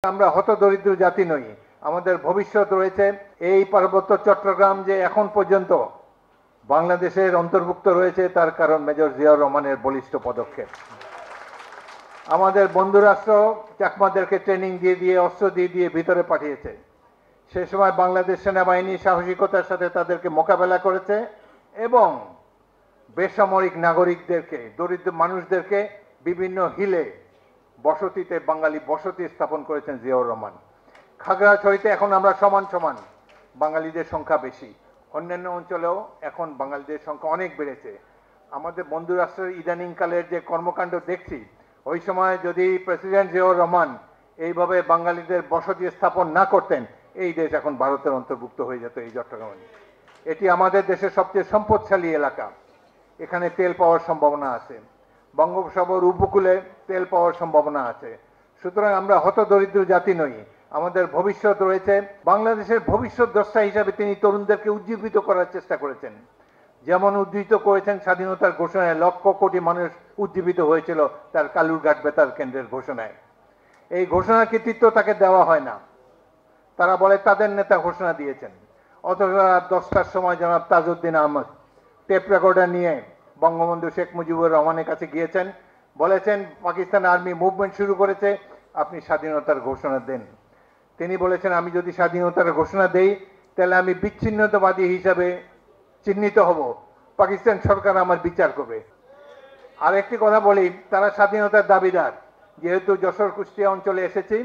আমরা হতদরিদ্র জাতি নই, আমাদের ভবিষ্যৎ রয়েছে। এই পার্বত্য চট্টগ্রাম যে এখন পর্যন্ত বাংলাদেশের অন্তর্ভুক্ত রয়েছে তার কারণ মেজর জিয়াউর রহমানের বলিষ্ঠ পদক্ষেপ। আমাদের বন্ধু রাষ্ট্র চাকমাদেরকে ট্রেনিং দিয়ে দিয়ে অস্ত্র দিয়ে দিয়ে ভিতরে পাঠিয়েছে। সে সময় বাংলাদেশ সেনাবাহিনী সাহসিকতার সাথে তাদেরকে মোকাবেলা করেছে এবং বেসামরিক নাগরিকদেরকে, দরিদ্র মানুষদেরকে বিভিন্ন হিলে বসতিতে বাঙালি বসতি স্থাপন করেছেন জিয়াউর রহমান। খাগড়াছড়িতে এখন আমরা সমান সমান, বাঙালিদের সংখ্যা বেশি। অন্যান্য অঞ্চলেও এখন বাঙালিদের সংখ্যা অনেক বেড়েছে। আমাদের বন্ধু রাষ্ট্রের ইদানিংকালের যে কর্মকাণ্ড দেখছি, ওই সময় যদি প্রেসিডেন্ট জিয়াউর রহমান এইভাবে বাঙালিদের বসতি স্থাপন না করতেন, এই দেশ এখন ভারতের অন্তর্ভুক্ত হয়ে যেত। এই চট্টগ্রাম এটি আমাদের দেশের সবচেয়ে সম্পদশালী এলাকা। এখানে তেল পাওয়ার সম্ভাবনা আছে, বঙ্গোপসাগর উপকূলে তেল পাওয়ার সম্ভাবনা আছে। সুতরাং আমরা হতদরিদ্র জাতি নই, আমাদের ভবিষ্যৎ রয়েছে। বাংলাদেশের ভবিষ্যৎ দ্রষ্টা হিসাবে তিনি তরুণদেরকে উজ্জীবিত করার চেষ্টা করেছেন। যেমন উজ্জীবিত করেছেন স্বাধীনতার ঘোষণায়, লক্ষ কোটি মানুষ উজ্জীবিত হয়েছিল তার কালুরঘাট বেতার কেন্দ্রের ঘোষণায়। এই ঘোষণার কৃতিত্ব তাকে দেওয়া হয় না, তারা বলে তাদের নেতা ঘোষণা দিয়েছেন। অথচ 10টার সময় জনাব তাজউদ্দিন আহমদ টেপ রেকর্ডার নিয়ে বঙ্গবন্ধু শেখ মুজিবুর রহমানের কাছে গিয়েছেন, বলেছেন পাকিস্তান আর্মি মুভমেন্ট শুরু করেছে, আপনি স্বাধীনতার ঘোষণা দেন। তিনি বলেছেন আমি যদি স্বাধীনতার ঘোষণা দেই তাহলে আমি বিচ্ছিন্নতাবাদী হিসাবে চিহ্নিত হব, পাকিস্তান সরকার আমার বিচার করবে। আর একটি কথা বলি, তারা স্বাধীনতার দাবিদার। যেহেতু যশোর কুষ্টিয়া অঞ্চলে এসেছি,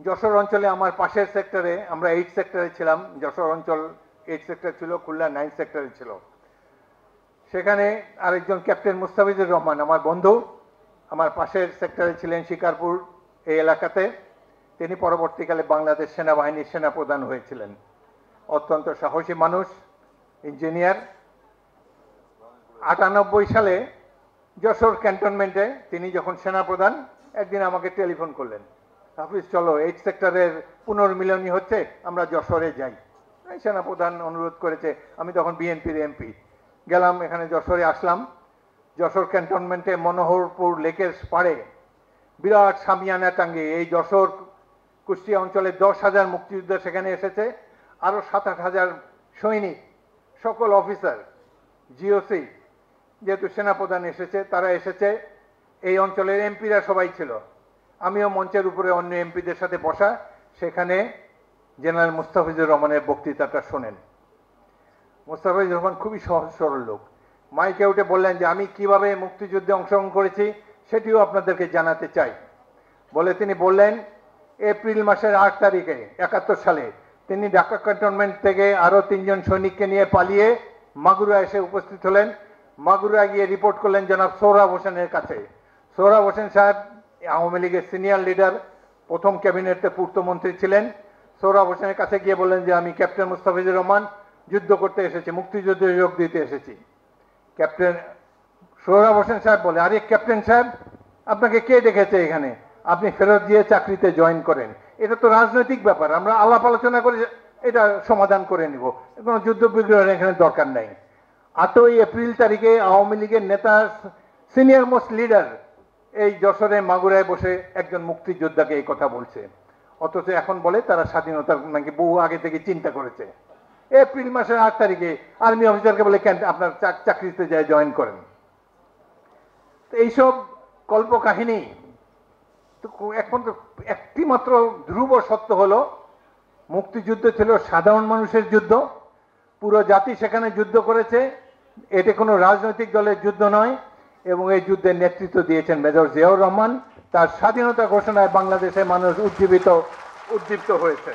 যশোর অঞ্চলে আমার পাশের সেক্টরে, আমরা 8 সেক্টরে ছিলাম, যশোর অঞ্চল 8 সেক্টর ছিল, খুলনা 9 সেক্টরে ছিল। সেখানে আরেকজন ক্যাপ্টেন মুস্তাফিজুর রহমান আমার বন্ধু, আমার পাশের সেক্টরে ছিলেন শিকারপুর এই এলাকাতে। তিনি পরবর্তীকালে বাংলাদেশ সেনাবাহিনীর সেনাপ্রধান হয়েছিলেন। অত্যন্ত সাহসী মানুষ, ইঞ্জিনিয়ার। 98 সালে যশোর ক্যান্টনমেন্টে তিনি যখন সেনাপ্রধান, একদিন আমাকে টেলিফোন করলেন, হাফিজ চলো 8 সেক্টরের পুনর্মিলনী হচ্ছে, আমরা যশোরে যাই। সেনাপ্রধান অনুরোধ করেছে, আমি তখন বিএনপির এমপি। গেলাম, এখানে যশোরে আসলাম। যশোর ক্যান্টনমেন্টে মনোহরপুর লেকের পাড়ে বিরাট সামিয়ানা টাঙ্গে এই যশোর কুষ্টিয়া অঞ্চলে 10,000 মুক্তিযোদ্ধা সেখানে এসেছে, আরো 7-8 সৈনিক, সকল অফিসার, জিওসি, যেহেতু সেনাপ্রধান এসেছে, তারা এসেছে। এই অঞ্চলের এমপিরা সবাই ছিল। আমিও মঞ্চের উপরে অন্য এমপিদের সাথে বসা, সেখানে জেনারেল মুস্তাফিজুর রহমানের বক্তৃতাটা শোনেন। মুস্তাফিজুর রহমান খুবই সহজ সরল লোক। মাইকে উঠে বললেন যে আমি কিভাবে মুক্তিযুদ্ধে অংশগ্রহণ করেছি সেটিও আপনাদেরকে জানাতে চাই। বলে তিনি বললেন, এপ্রিল মাসের 8 তারিখে 71 সালে তিনি ঢাকা ক্যান্টনমেন্ট থেকে আরো 3 জন সৈনিককে নিয়ে পালিয়ে মাগুরা এসে উপস্থিত হলেন। মাগুরা গিয়ে রিপোর্ট করলেন জনাব সোহরাব হোসেনের কাছে। সোহরাব হোসেন সাহেব আওয়ামী লীগের সিনিয়র লিডার, প্রথম ক্যাবিনেটে পূর্তমন্ত্রী ছিলেন। সোহরাব হোসেনের কাছে গিয়ে বললেন যে আমি ক্যাপ্টেন মুস্তাফিজুর রহমান, যুদ্ধ করতে এসেছি, মুক্তিযুদ্ধে যোগ দিতে এসেছি। ক্যাপ্টেন সোহরাব হোসেন সাহেব বলে, আরে ক্যাপ্টেন সাহেব, আপনাকে কে ডেকেছে এখানে? আপনি ফেরত দিয়ে চাকরিতে জয়েন করেন। এটা তো রাজনৈতিক ব্যাপার, আমরা আলাপ আলোচনা করে এটা সমাধান করে নিব, কোনো যুদ্ধ বিগ্রহের এখানে দরকার নাই। 8 এপ্রিল তারিখে আওয়ামী লীগের নেতা, সিনিয়র মোস্ট লিডার, এই যশোরে মাগুরায় বসে একজন মুক্তিযোদ্ধাকে এই কথা বলছে। অথচ এখন বলে তারা স্বাধীনতার নাকি বহু আগে থেকে চিন্তা করেছে। এপ্রিল মাসের 8 তারিখে আর্মি অফিসারকে বলে কেন আপনার চাকরিতে যায় জয়েন করেন। তো এইসব কল্প কাহিনী। তো এখন তো একটি মাত্র ধ্রুব সত্য হলো, মুক্তিযুদ্ধ ছিল সাধারণ মানুষের যুদ্ধ, পুরো জাতি সেখানে যুদ্ধ করেছে। এটি কোনো রাজনৈতিক দলের যুদ্ধ নয়, এবং এই যুদ্ধের নেতৃত্ব দিয়েছেন মেজর জিয়াউর রহমান। তার স্বাধীনতা ঘোষণায় বাংলাদেশের মানুষ উদ্দীপ্ত হয়েছে।